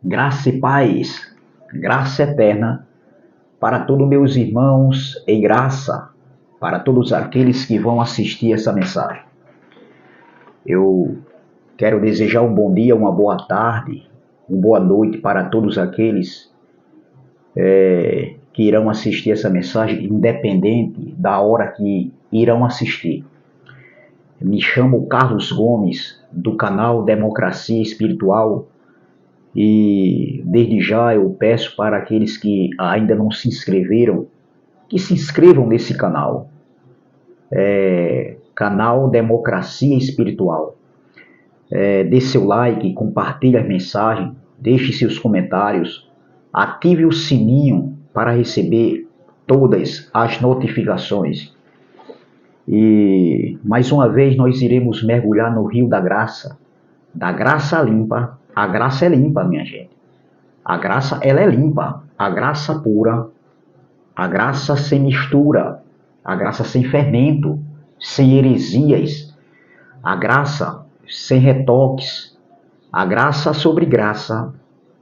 Graça e paz, graça eterna para todos meus irmãos em graça, para todos aqueles que vão assistir essa mensagem. Eu quero desejar um bom dia, uma boa tarde, uma boa noite para todos aqueles que irão assistir essa mensagem, independente da hora que irão assistir. Me chamo Carlos Gomes, do canal Democracia Espiritual. E desde já eu peço para aqueles que ainda não se inscreveram, que se inscrevam nesse canal. Canal Democracia Espiritual. Dê seu like, compartilhe a mensagem, deixe seus comentários, ative o sininho para receber todas as notificações. E mais uma vez nós iremos mergulhar no rio da graça limpa. A graça é limpa, minha gente. A graça, ela é limpa. A graça pura, a graça sem mistura, a graça sem fermento, sem heresias, a graça sem retoques, a graça sobre graça,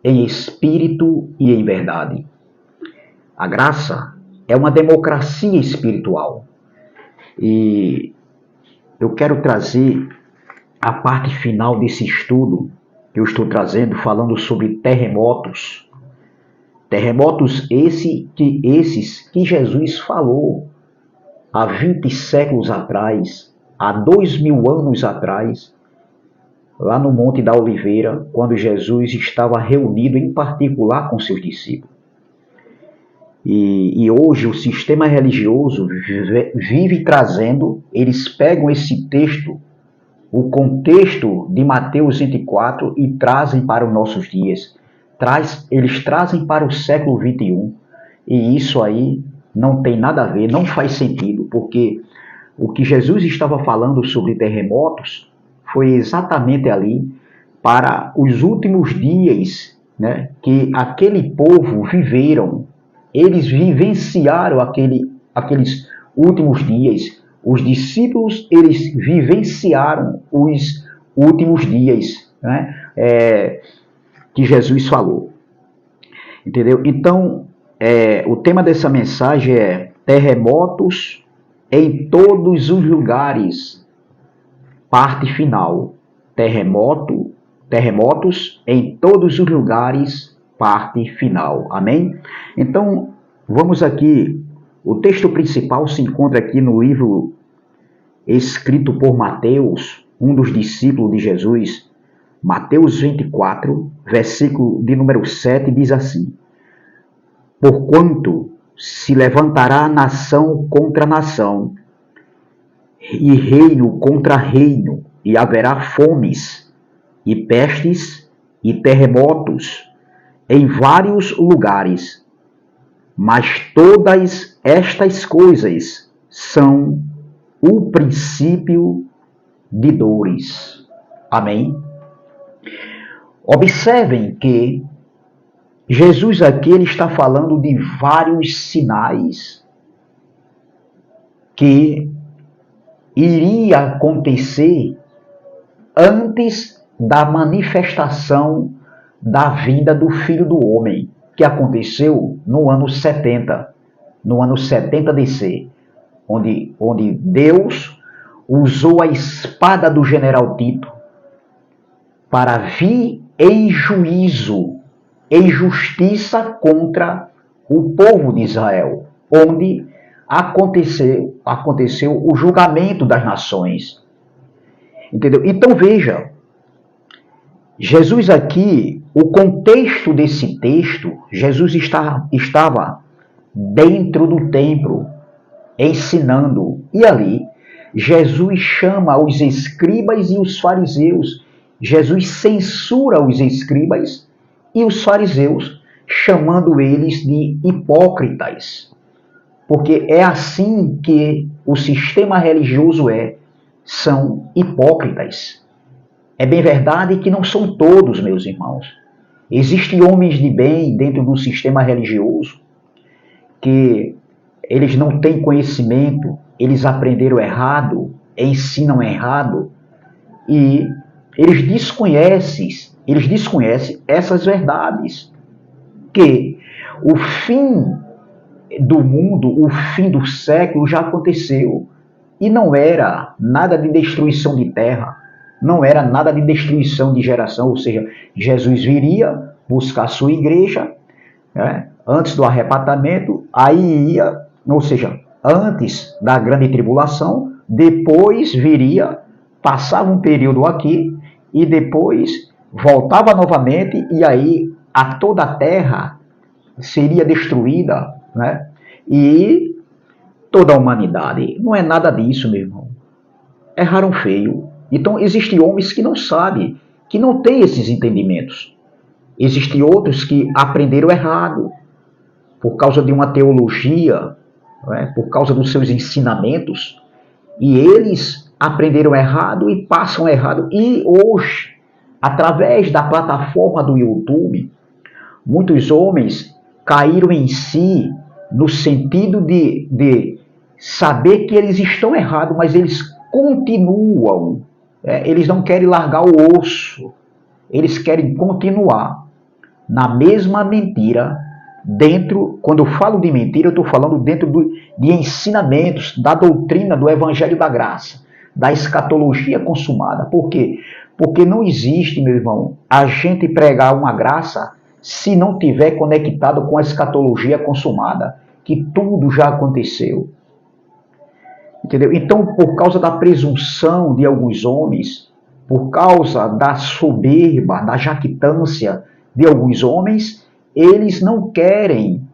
em espírito e em verdade. A graça é uma democracia espiritual. E eu quero trazer a parte final desse estudo que eu estou trazendo, falando sobre terremotos. Terremotos esses que Jesus falou há 20 séculos atrás, há 2000 anos atrás, lá no Monte da Oliveira, quando Jesus estava reunido em particular com seus discípulos. E hoje o sistema religioso vive trazendo, eles pegam esse texto, o contexto de Mateus 24 e trazem para os nossos dias. Eles trazem para o século 21. E isso aí não tem nada a ver, não faz sentido, porque o que Jesus estava falando sobre terremotos foi exatamente ali para os últimos dias, né, que aquele povo viveram. Eles vivenciaram aqueles últimos dias. Os discípulos, eles vivenciaram os últimos dias, né, que Jesus falou. Entendeu? Então, o tema dessa mensagem é terremotos em todos os lugares, parte final. Terremotos em todos os lugares, parte final. Amém? Então, vamos aqui. O texto principal se encontra aqui no livro escrito por Mateus, um dos discípulos de Jesus. Mateus 24, versículo de número 7, diz assim: Porquanto se levantará nação contra nação, e reino contra reino, e haverá fomes, e pestes, e terremotos, em vários lugares. Mas todas estas coisas são o princípio de dores. Amém? Observem que Jesus aqui ele está falando de vários sinais que iria acontecer antes da manifestação da vinda do Filho do Homem, que aconteceu no ano 70 DC, onde Deus usou a espada do general Tito para vir em juízo, em justiça contra o povo de Israel, onde aconteceu o julgamento das nações. Entendeu? Então veja, Jesus aqui, o contexto desse texto, Jesus estava dentro do templo, ensinando, e ali Jesus chama os escribas e os fariseus. Jesus censura os escribas e os fariseus, chamando eles de hipócritas. Porque é assim que o sistema religioso são hipócritas. É bem verdade que não são todos, meus irmãos. Existem homens de bem dentro do sistema religioso que eles não têm conhecimento, eles aprenderam errado, ensinam errado e eles Eles desconhecem essas verdades, que o fim do mundo, o fim do século já aconteceu. E não era nada de destruição de terra, não era nada de destruição de geração, ou seja, Jesus viria buscar a sua igreja, né, antes do arrebatamento, aí ia, ou seja, antes da grande tribulação, depois viria, passava um período aqui e depois voltava novamente e aí a toda a terra seria destruída, né? E toda a humanidade. Não é nada disso, meu irmão. Erraram feio. Então, existem homens que não sabem, que não têm esses entendimentos. Existem outros que aprenderam errado, por causa de uma teologia, né, por causa dos seus ensinamentos, e eles aprenderam errado e passam errado. E hoje, através da plataforma do YouTube, muitos homens caíram em si no sentido de saber que eles estão errados, mas eles continuam. Eles não querem largar o osso, eles querem continuar na mesma mentira. Dentro, quando eu falo de mentira, eu estou falando dentro de ensinamentos, da doutrina do Evangelho da Graça, da escatologia consumada. Por quê? Porque não existe, meu irmão, a gente pregar uma graça se não tiver conectado com a escatologia consumada, que tudo já aconteceu. Entendeu? Então, por causa da presunção de alguns homens, por causa da soberba, da jactância de alguns homens, eles não querem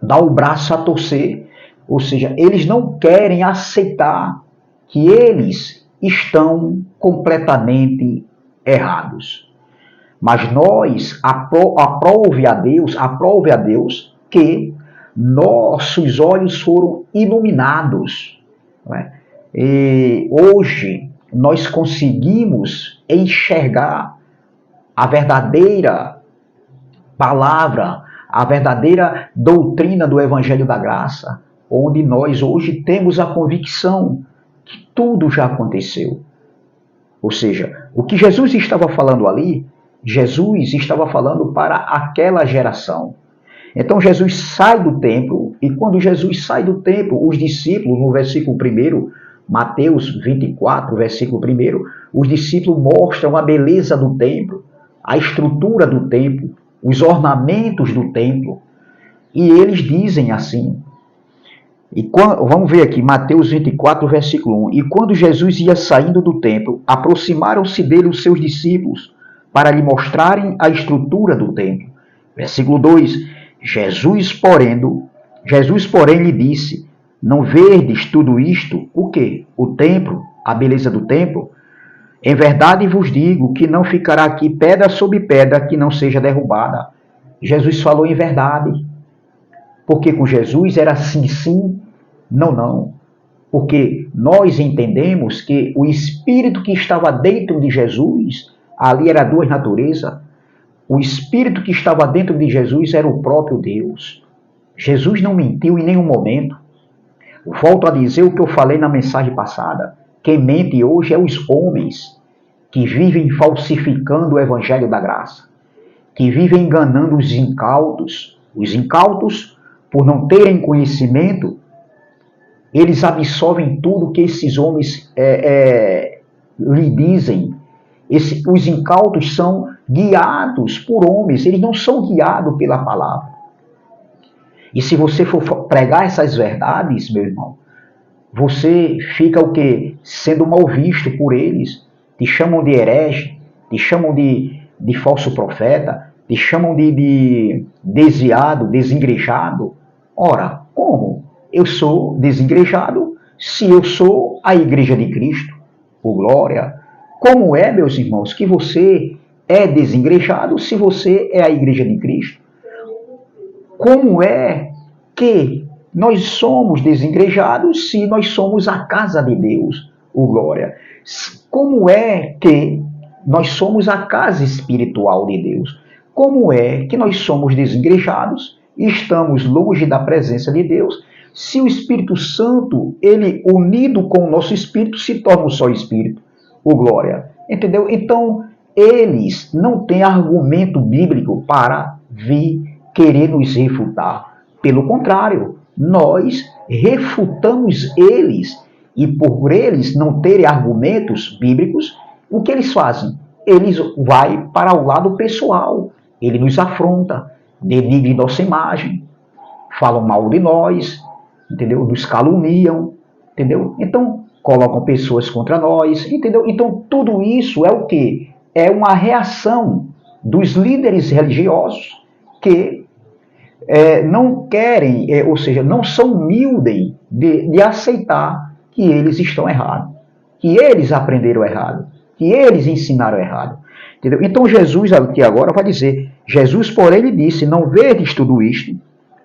dar o braço a torcer, ou seja, eles não querem aceitar que eles estão completamente errados. Mas nós, aprove a Deus que nossos olhos foram iluminados. Não é? E hoje nós conseguimos enxergar a verdadeira palavra, a verdadeira doutrina do Evangelho da Graça, onde nós hoje temos a convicção que tudo já aconteceu. Ou seja, o que Jesus estava falando ali, Jesus estava falando para aquela geração. Então Jesus sai do templo, e quando Jesus sai do templo, os discípulos, no versículo 1, Mateus 24, versículo 1, os discípulos mostram a beleza do templo, a estrutura do templo, os ornamentos do templo, e eles dizem assim, vamos ver aqui, Mateus 24, versículo 1, e quando Jesus ia saindo do templo, aproximaram-se dele os seus discípulos, para lhe mostrarem a estrutura do templo. Versículo 2, Jesus, porém, lhe disse, não verdes tudo isto? O quê? O templo, a beleza do templo? Em verdade vos digo que não ficará aqui pedra sobre pedra que não seja derrubada. Jesus falou em verdade. Porque com Jesus era sim, sim, não, não. Porque nós entendemos que o Espírito que estava dentro de Jesus, ali era duas naturezas. O Espírito que estava dentro de Jesus era o próprio Deus. Jesus não mentiu em nenhum momento. Volto a dizer o que eu falei na mensagem passada. Quem mente hoje é os homens que vivem falsificando o Evangelho da Graça, que vivem enganando os incautos. Os incautos, por não terem conhecimento, eles absorvem tudo que esses homens lhe dizem. Os incautos são guiados por homens, eles não são guiados pela palavra. E se você for pregar essas verdades, meu irmão, você fica o quê? Sendo mal visto por eles. Te chamam de herege, te chamam de falso profeta, te chamam de desviado, desengrejado. Ora, como? Eu sou desengrejado se eu sou a igreja de Cristo, por glória. Como é, meus irmãos, que você é desengrejado se você é a igreja de Cristo? Como é que nós somos desenigrejados se nós somos a casa de Deus, o glória? Como é que nós somos a casa espiritual de Deus? Como é que nós somos desenigrejados e estamos longe da presença de Deus, se o Espírito Santo, ele unido com o nosso espírito, se torna um só espírito, o glória? Entendeu? Então, eles não têm argumento bíblico para vir querer nos refutar. Pelo contrário, nós refutamos eles, e por eles não terem argumentos bíblicos, o que eles fazem? Eles vão para o lado pessoal, ele nos afronta, denigre nossa imagem, falam mal de nós, entendeu? Nos caluniam, entendeu? Então, colocam pessoas contra nós, entendeu? Então, tudo isso é o quê? É uma reação dos líderes religiosos que não querem, ou seja, não são humildes de aceitar que eles estão errados, que eles aprenderam errado, que eles ensinaram errado. Entendeu? Então Jesus aqui agora vai dizer, Jesus porém lhe disse, não vedes tudo isto?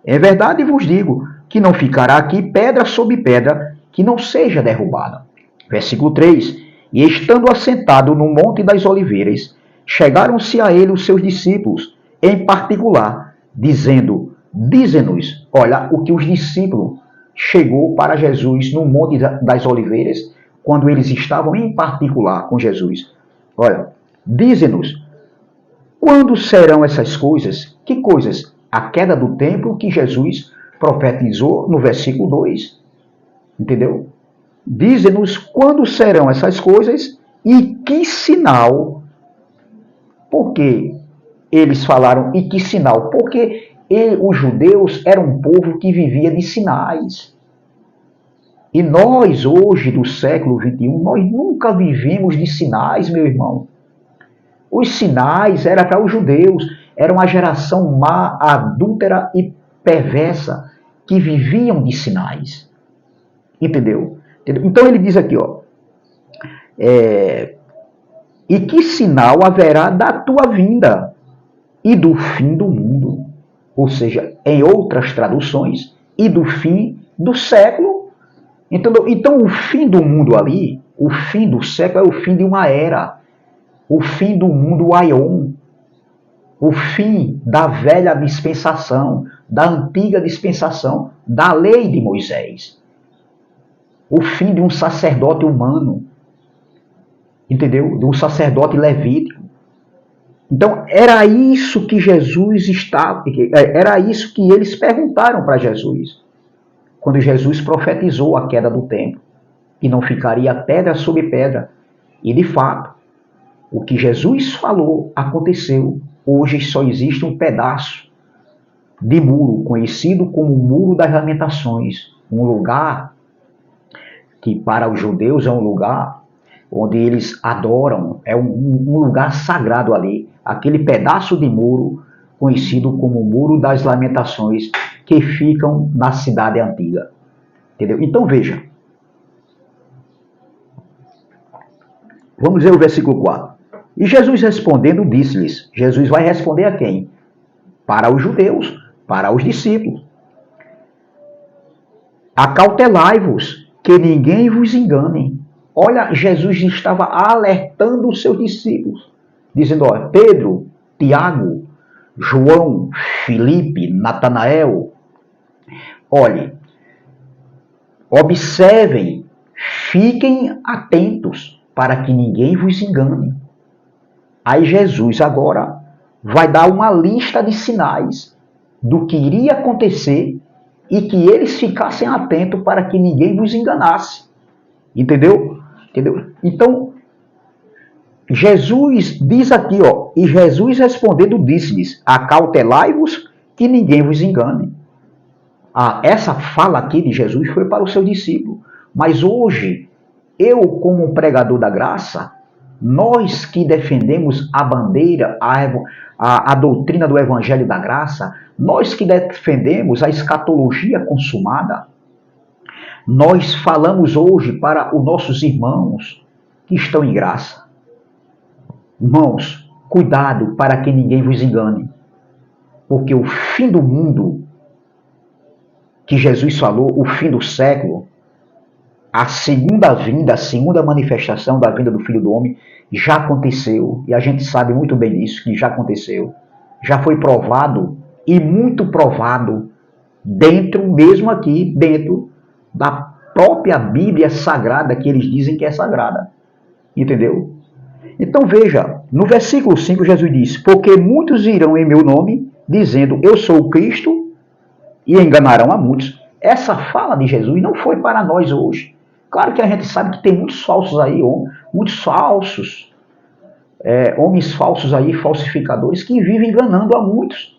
É verdade vos digo, que não ficará aqui pedra sobre pedra que não seja derrubada. Versículo 3, e estando assentado no Monte das Oliveiras, chegaram-se a ele os seus discípulos, em particular, dizendo, dize-nos, olha o que os discípulos chegou para Jesus no Monte das Oliveiras, quando eles estavam em particular com Jesus. Olha, dize-nos, quando serão essas coisas? Que coisas? A queda do templo que Jesus profetizou no versículo 2. Entendeu? Dize-nos quando serão essas coisas e que sinal. Por que eles falaram e que sinal? Porque os judeus eram um povo que vivia de sinais. E nós, hoje, do século XXI, nós nunca vivemos de sinais, meu irmão. Os sinais eram para os judeus, era uma geração má, adúltera e perversa, que viviam de sinais. Entendeu? Então ele diz aqui, ó, e que sinal haverá da tua vinda e do fim do mundo? Ou seja, em outras traduções, e do fim do século. Entendeu? Então o fim do mundo ali, o fim do século é o fim de uma era. O fim do mundo Aion, o fim da velha dispensação, da antiga dispensação, da lei de Moisés. O fim de um sacerdote humano, entendeu? De um sacerdote levítico. Então, era isso que Jesus estava, era isso que eles perguntaram para Jesus, quando Jesus profetizou a queda do templo, que não ficaria pedra sobre pedra. E, de fato, o que Jesus falou aconteceu. Hoje só existe um pedaço de muro, conhecido como o Muro das Lamentações, um lugar que para os judeus é um lugar onde eles adoram, é um lugar sagrado ali, aquele pedaço de muro conhecido como o Muro das Lamentações, que ficam na cidade antiga. Entendeu? Então veja, vamos ver o versículo 4. E Jesus respondendo disse-lhes, Jesus vai responder a quem? Para os judeus, para os discípulos. Acautelai-vos, que ninguém vos engane. Olha, Jesus estava alertando os seus discípulos, dizendo, ó, Pedro, Tiago, João, Filipe, Natanael, olhe, observem, fiquem atentos para que ninguém vos engane. Aí Jesus agora vai dar uma lista de sinais do que iria acontecer e que eles ficassem atentos para que ninguém vos enganasse. Entendeu? Entendeu? Então, Jesus diz aqui, ó, e Jesus respondendo disse-lhes, acautelai-vos que ninguém vos engane. Essa fala aqui de Jesus foi para o seu discípulo, mas hoje, eu como pregador da graça, nós que defendemos a bandeira, a doutrina do Evangelho da Graça, nós que defendemos a escatologia consumada, nós falamos hoje para os nossos irmãos que estão em graça. Irmãos, cuidado para que ninguém vos engane, porque o fim do mundo que Jesus falou, o fim do século, a segunda vinda, a segunda manifestação da vinda do Filho do Homem já aconteceu, e a gente sabe muito bem disso, que já aconteceu, já foi provado, e muito provado, mesmo aqui, dentro da própria Bíblia Sagrada, que eles dizem que é sagrada, entendeu? Então veja, no versículo 5 Jesus diz, porque muitos irão em meu nome, dizendo, eu sou o Cristo, e enganarão a muitos. Essa fala de Jesus não foi para nós hoje. Claro que a gente sabe que tem muitos falsos aí, muitos falsos, homens falsos aí, falsificadores, que vivem enganando a muitos.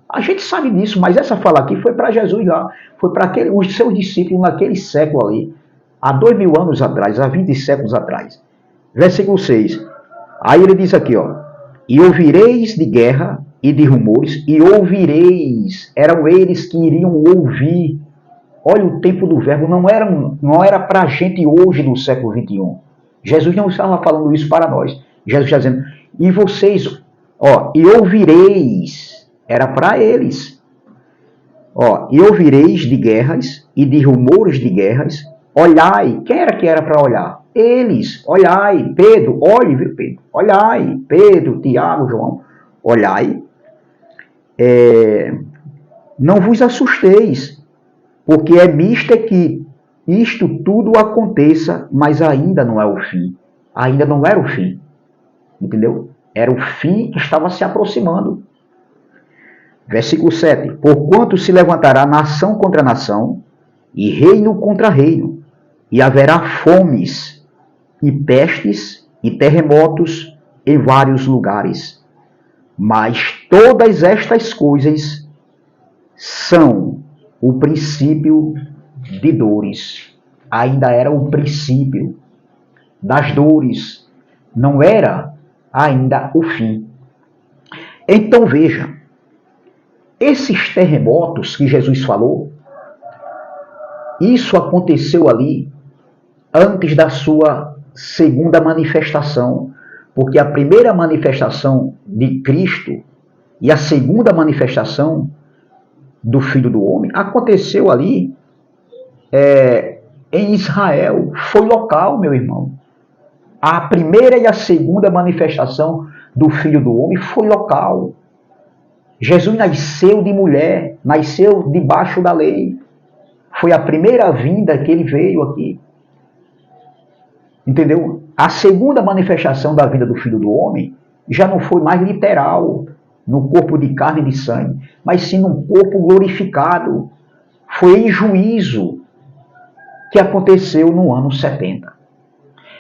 A gente sabe disso, mas essa fala aqui foi para Jesus lá, foi para os seus discípulos naquele século ali, há 2000 anos atrás, há 20 séculos atrás. Versículo 6. Aí ele diz aqui, ó, e ouvireis de guerra e de rumores, e ouvireis, eram eles que iriam ouvir. Olha o tempo do verbo, não era para a gente hoje no século 21. Jesus não estava falando isso para nós. Jesus está dizendo, e vocês, ó, e ouvireis, era para eles. Ó, e ouvireis de guerras e de rumores de guerras, olhai, quem era que era para olhar? Eles, olhai, Pedro, olhe, viu Pedro, olhai, Pedro, Tiago, João, olhai, não vos assusteis, porque é misto que isto tudo aconteça, mas ainda não é o fim. Ainda não era o fim. Entendeu? Era o fim que estava se aproximando. Versículo 7. Porquanto se levantará nação contra nação, e reino contra reino, e haverá fomes, e pestes, e terremotos em vários lugares. Mas todas estas coisas são o princípio de dores. Ainda era o princípio das dores. Não era ainda o fim. Então veja, esses terremotos que Jesus falou, isso aconteceu ali antes da sua segunda manifestação, porque a primeira manifestação de Cristo e a segunda manifestação do Filho do Homem aconteceu ali em Israel. Foi local, meu irmão. A primeira e a segunda manifestação do Filho do Homem foi local. Jesus nasceu de mulher, nasceu debaixo da lei. Foi a primeira vinda que ele veio aqui. Entendeu? A segunda manifestação da vida do Filho do Homem já não foi mais literal, no corpo de carne e de sangue, mas sim num corpo glorificado. Foi em juízo que aconteceu no ano 70.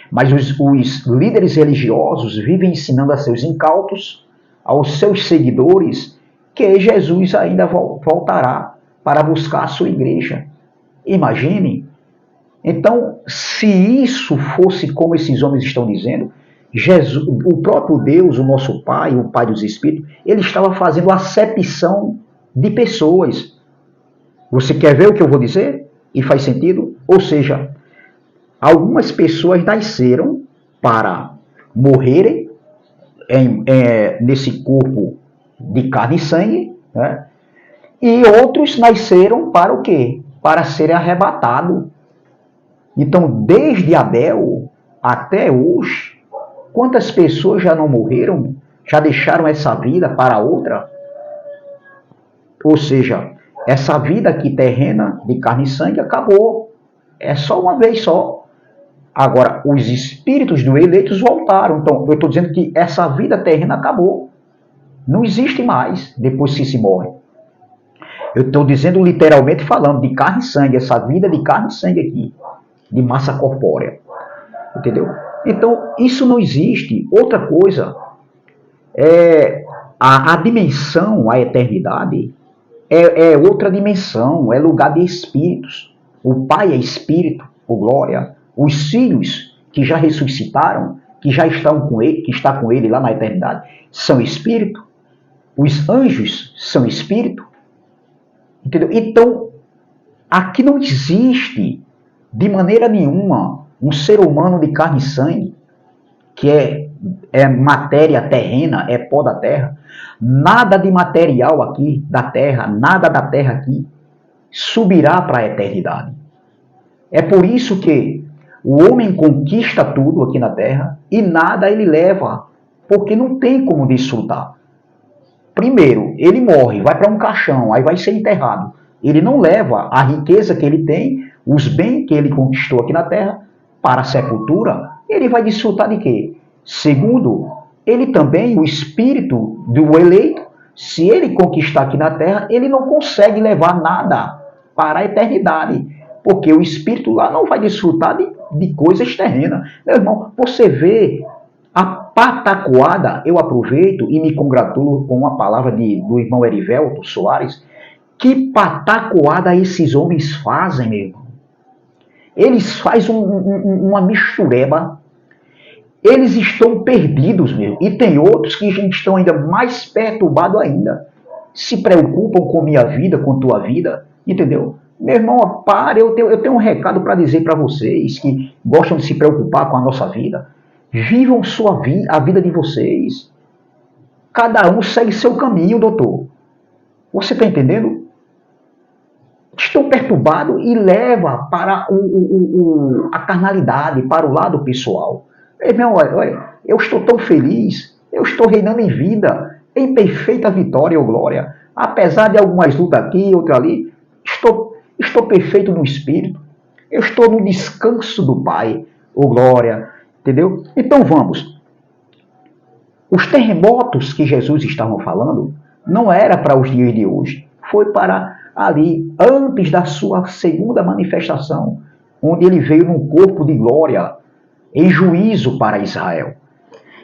Mas os líderes religiosos vivem ensinando a seus incautos, aos seus seguidores, que Jesus ainda voltará para buscar a sua igreja. Imagine. Então, se isso fosse como esses homens estão dizendo, Jesus, o próprio Deus, o nosso Pai, o Pai dos Espíritos, ele estava fazendo acepção de pessoas. Você quer ver o que eu vou dizer? E faz sentido? Ou seja, algumas pessoas nasceram para morrerem nesse corpo de carne e sangue, né? E outros nasceram para o quê? Para serem arrebatados. Então, desde Abel até hoje, quantas pessoas já não morreram, já deixaram essa vida para outra? Ou seja, essa vida aqui terrena, de carne e sangue, acabou. É só uma vez só. Agora, os espíritos dos eleitos voltaram. Então, eu estou dizendo que essa vida terrena acabou. Não existe mais depois que se morre. Eu estou dizendo literalmente falando de carne e sangue, essa vida de carne e sangue aqui, de massa corpórea. Entendeu? Então, isso não existe. Outra coisa, a dimensão, a eternidade, é outra dimensão, é lugar de espíritos. O Pai é espírito, por glória. Os filhos que já ressuscitaram, que já estão com ele, que está com ele lá na eternidade, são espírito. Os anjos são espírito. Entendeu? Então, aqui não existe, de maneira nenhuma, um ser humano de carne e sangue, que é matéria terrena, é pó da terra. Nada de material aqui da terra, nada da terra aqui, subirá para a eternidade. É por isso que o homem conquista tudo aqui na terra e nada ele leva, porque não tem como desfrutar. Primeiro, ele morre, vai para um caixão, aí vai ser enterrado. Ele não leva a riqueza que ele tem, os bens que ele conquistou aqui na terra, para a sepultura. Ele vai desfrutar de quê? Segundo, ele também, o espírito do eleito, se ele conquistar aqui na terra, ele não consegue levar nada para a eternidade, porque o espírito lá não vai desfrutar de coisas terrenas. Meu irmão, você vê a patacoada, eu aproveito e me congratulo com uma palavra do irmão Erivelto Soares, que patacoada esses homens fazem, meu irmão. Eles fazem uma mistureba. Eles estão perdidos mesmo. E tem outros que estão ainda mais perturbados ainda. Se preocupam com minha vida, com tua vida. Entendeu? Meu irmão, pare. Eu tenho um recado para dizer para vocês que gostam de se preocupar com a nossa vida. Vivam a vida de vocês. Cada um segue seu caminho, doutor. Você está entendendo? Estão perturbados e leva para a carnalidade, para o lado pessoal. Irmão, olha, eu estou tão feliz, eu estou reinando em vida, em perfeita vitória ou glória. Apesar de algumas lutas aqui, outra ali, estou perfeito no Espírito. Eu estou no descanso do Pai, ou glória, entendeu? Então vamos. Os terremotos que Jesus estava falando não era para os dias de hoje, foi para ali, antes da sua segunda manifestação, onde ele veio num corpo de glória, em juízo para Israel.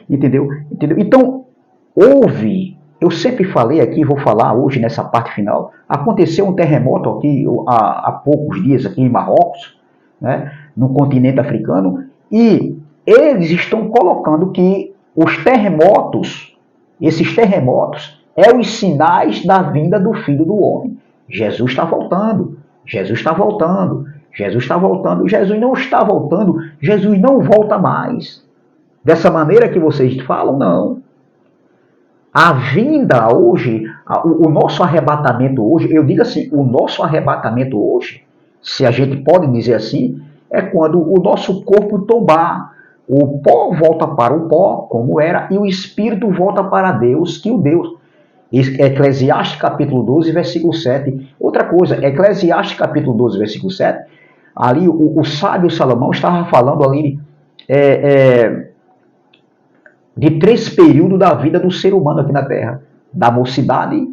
Entendeu? Então, eu sempre falei aqui, vou falar hoje nessa parte final, aconteceu um terremoto aqui há poucos dias aqui em Marrocos, né, no continente africano, e eles estão colocando que os terremotos, esses terremotos, os sinais da vinda do Filho do Homem. Jesus está voltando, Jesus está voltando. Jesus está voltando, Jesus não está voltando, Jesus não volta mais. Dessa maneira que vocês falam, não. A vinda hoje, o nosso arrebatamento hoje, eu digo assim, o nosso arrebatamento hoje, se a gente pode dizer assim, é quando o nosso corpo tombar. O pó volta para o pó, como era, e o espírito volta para Deus, que o Deus. Eclesiastes capítulo 12, versículo 7. Outra coisa, Eclesiastes capítulo 12, versículo 7, ali o sábio Salomão estava falando ali de 3 períodos da vida do ser humano aqui na Terra. Da mocidade,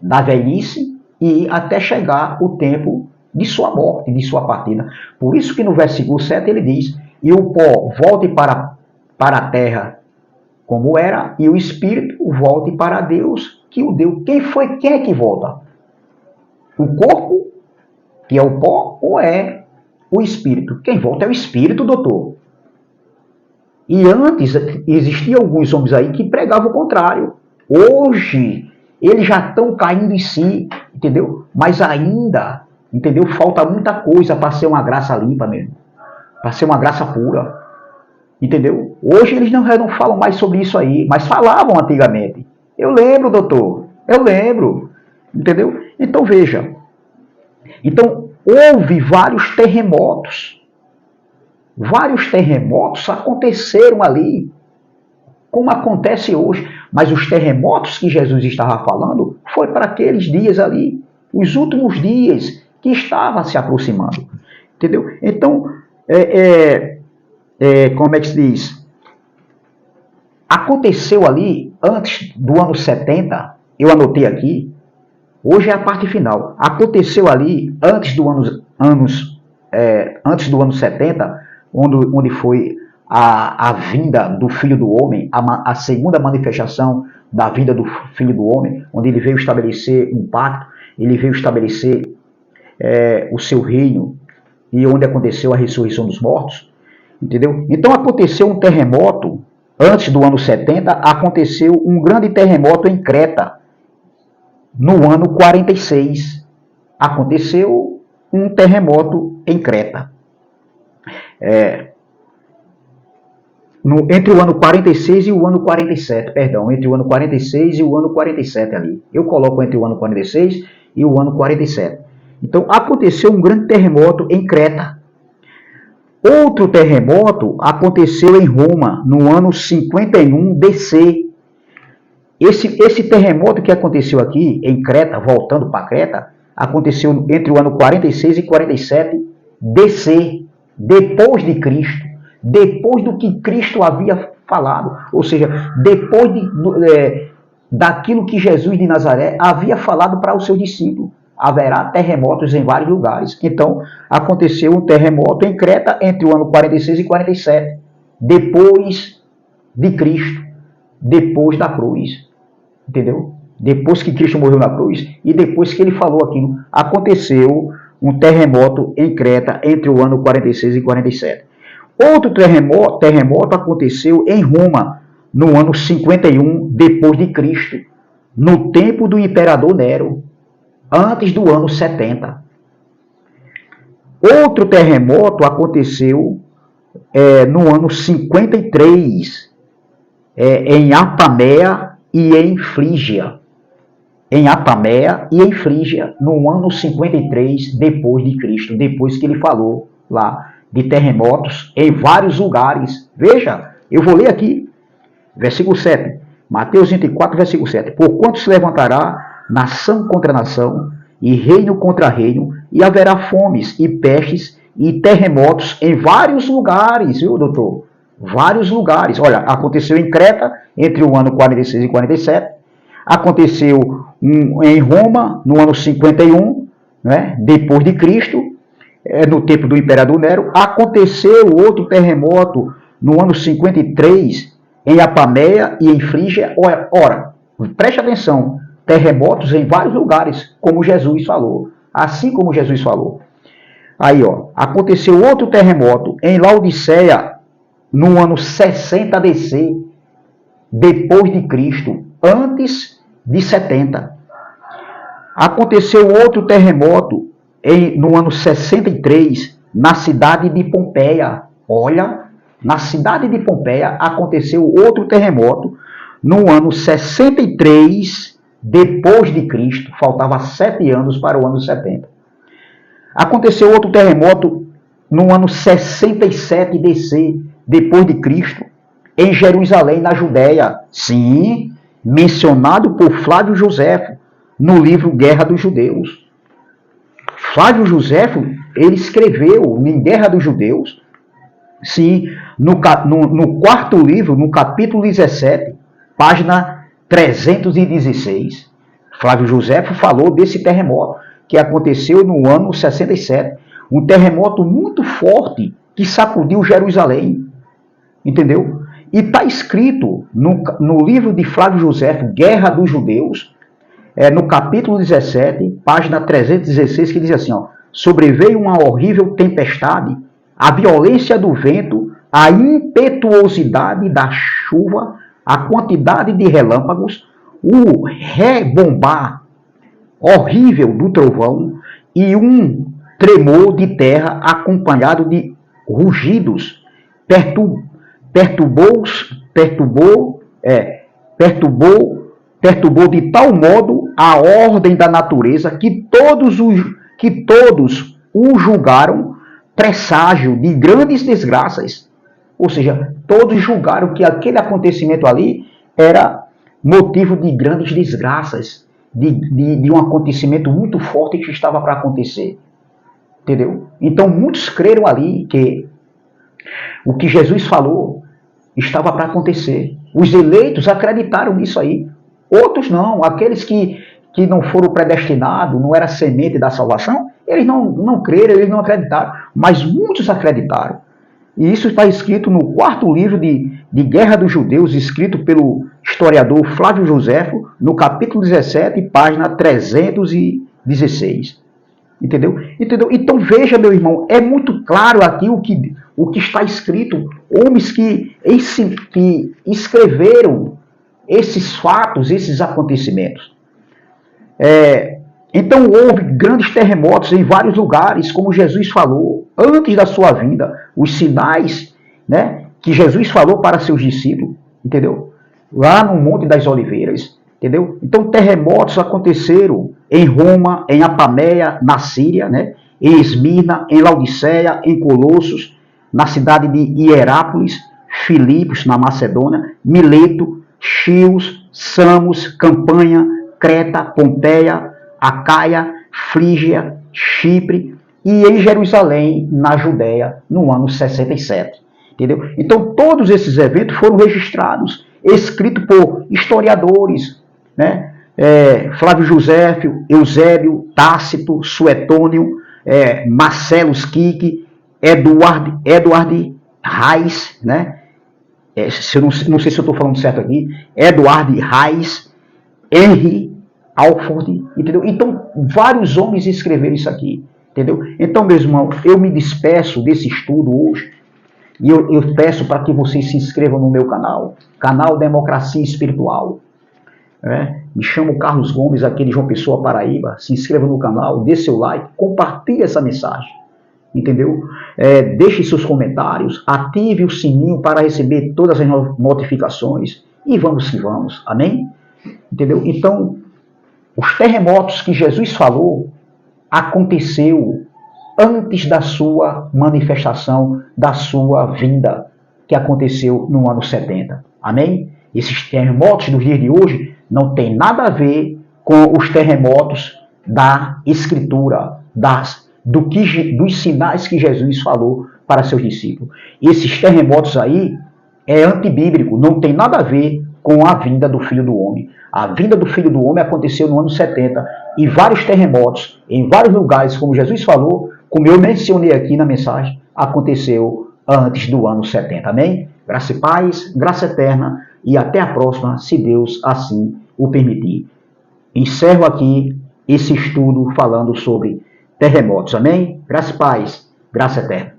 da velhice e até chegar o tempo de sua morte, de sua partida. Por isso que no versículo 7 ele diz, e o pó volte para a terra como era, e o espírito volte para Deus, que o deu. Quem é que volta? O corpo, que é o pó, ou é o espírito? Quem volta é o espírito, doutor. E antes existiam alguns homens aí que pregavam o contrário. Hoje, eles já estão caindo em si, entendeu? Mas ainda, entendeu? Falta muita coisa para ser uma graça limpa mesmo. Para ser uma graça pura. Entendeu? Hoje eles não falam mais sobre isso aí, mas falavam antigamente. Eu lembro, doutor. Eu lembro. Entendeu? Então veja. Então, houve vários terremotos. Vários terremotos aconteceram ali, como acontece hoje. Mas os terremotos que Jesus estava falando foi para aqueles dias ali, os últimos dias que estavam se aproximando. Entendeu? Então, como é que se diz? Aconteceu ali, antes do ano 70, eu anotei aqui, hoje é a parte final. Aconteceu ali, antes do ano 70, onde foi a vinda do Filho do Homem, a segunda manifestação da vinda do Filho do Homem, onde ele veio estabelecer um pacto, ele veio estabelecer o seu reino, e onde aconteceu a ressurreição dos mortos, entendeu? Então aconteceu um terremoto, antes do ano 70, aconteceu um grande terremoto em Creta, no ano 46. Aconteceu um terremoto em Creta. Entre o ano 46 e o ano 47, perdão, entre o ano 46 e o ano 47 ali. Eu coloco entre o ano 46 e o ano 47. Então, aconteceu um grande terremoto em Creta. Outro terremoto aconteceu em Roma, no ano 51 DC. Esse terremoto que aconteceu aqui em Creta, voltando para Creta, aconteceu entre o ano 46 e 47 DC, depois de Cristo. Depois do que Cristo havia falado. Ou seja, depois daquilo que Jesus de Nazaré havia falado para os seus discípulos. Haverá terremotos em vários lugares. Então, aconteceu um terremoto em Creta entre o ano 46 e 47, depois de Cristo, depois da cruz. Entendeu? Depois que Cristo morreu na cruz e depois que ele falou aquilo, aconteceu um terremoto em Creta entre o ano 46 e 47. Outro terremoto aconteceu em Roma, no ano 51 depois de Cristo, no tempo do imperador Nero, antes do ano 70. Outro terremoto aconteceu no ano 53, em Apamea e em Frígia. Em Apamea e em Frígia, no ano 53 depois de Cristo, depois que ele falou lá de terremotos em vários lugares. Veja, eu vou ler aqui, versículo 7, Mateus 24, versículo 7. Porquanto se levantará nação contra nação, e reino contra reino, e haverá fomes, e pestes, e terremotos em vários lugares, viu, doutor? Vários lugares. Olha, aconteceu em Creta, entre o ano 46 e 47, aconteceu em Roma, no ano 51, né, depois de Cristo, no tempo do imperador Nero. Aconteceu outro terremoto no ano 53, em Apamea e em Frígia. Ora, preste atenção, terremotos em vários lugares, como Jesus falou. Assim como Jesus falou. Aí, ó, aconteceu outro terremoto em Laodiceia, no ano 60 DC, depois de Cristo, antes de 70. Aconteceu outro terremoto no ano 63, na cidade de Pompeia. Olha, na cidade de Pompeia aconteceu outro terremoto no ano 63 depois de Cristo. Faltava 7 anos para o ano 70. Aconteceu outro terremoto no ano 67 DC depois de Cristo, em Jerusalém, na Judéia. Sim, mencionado por Flávio Joséfo no livro Guerra dos Judeus. Flávio Joséfo, ele escreveu em Guerra dos Judeus, sim, no quarto livro, no capítulo 17, página 316. Flávio Joséfo falou desse terremoto que aconteceu no ano 67. Um terremoto muito forte que sacudiu Jerusalém. Entendeu? E está escrito no livro de Flávio Joséfo, Guerra dos Judeus, no capítulo 17, página 316, que diz assim, ó, sobreveio uma horrível tempestade, a violência do vento, a impetuosidade da chuva, a quantidade de relâmpagos, o rebombar horrível do trovão e um tremor de terra acompanhado de rugidos, perturbou de tal modo a ordem da natureza que todos o julgaram presságio de grandes desgraças. Ou seja, todos julgaram que aquele acontecimento ali era motivo de grandes desgraças, de um acontecimento muito forte que estava para acontecer. Entendeu? Então, muitos creram ali que o que Jesus falou estava para acontecer. Os eleitos acreditaram nisso aí. Outros não. Aqueles que não foram predestinados, não era semente da salvação, eles não creram, eles não acreditaram. Mas muitos acreditaram. E isso está escrito no quarto livro de Guerra dos Judeus, escrito pelo historiador Flávio Joséfo, no capítulo 17, página 316. Entendeu? Então veja, meu irmão, é muito claro aqui o que está escrito. Homens que escreveram esses fatos, esses acontecimentos. Então houve grandes terremotos em vários lugares, como Jesus falou, antes da sua vinda. Os sinais, né, que Jesus falou para seus discípulos, entendeu? Lá no Monte das Oliveiras, entendeu? Então terremotos aconteceram em Roma, em Apamea, na Síria, né? Em Esmirna, em Laodiceia, em Colossos, na cidade de Hierápolis, Filipos, na Macedônia, Mileto, Chios, Samos, Campanha, Creta, Pompeia, Acaia, Frígia, Chipre e em Jerusalém, na Judéia, no ano 67. entendeu? Então, todos esses eventos foram registrados, escritos por historiadores, né? Flávio Joséfio, Eusébio, Tácito, Suetônio, Marcelo Schick, Eduard Reis, né? Não sei se eu estou falando certo aqui, Eduard Reis, Henry Alford, entendeu? Então, vários homens escreveram isso aqui, entendeu? Então, meus irmãos, eu me despeço desse estudo hoje, e eu peço para que vocês se inscrevam no meu canal Democracia Espiritual. Me chamo Carlos Gomes, aqui de João Pessoa, Paraíba. Se inscreva no canal, dê seu like, compartilhe essa mensagem, entendeu? Deixe seus comentários, ative o sininho para receber todas as notificações e vamos que vamos, amém? Entendeu? Então, os terremotos que Jesus falou aconteceu antes da sua manifestação, da sua vinda, que aconteceu no ano 70. Amém? Esses terremotos dos dias de hoje não tem nada a ver com os terremotos da Escritura, dos sinais que Jesus falou para seus discípulos. Esses terremotos aí é antibíblico, não tem nada a ver com a vinda do Filho do Homem. A vinda do Filho do Homem aconteceu no ano 70 e vários terremotos em vários lugares, como Jesus falou, como eu mencionei aqui na mensagem, aconteceu antes do ano 70. Amém? Graça e paz, graça eterna e até a próxima, se Deus assim o permitir. Encerro aqui esse estudo falando sobre terremotos. Amém? Graça e paz, graça eterna.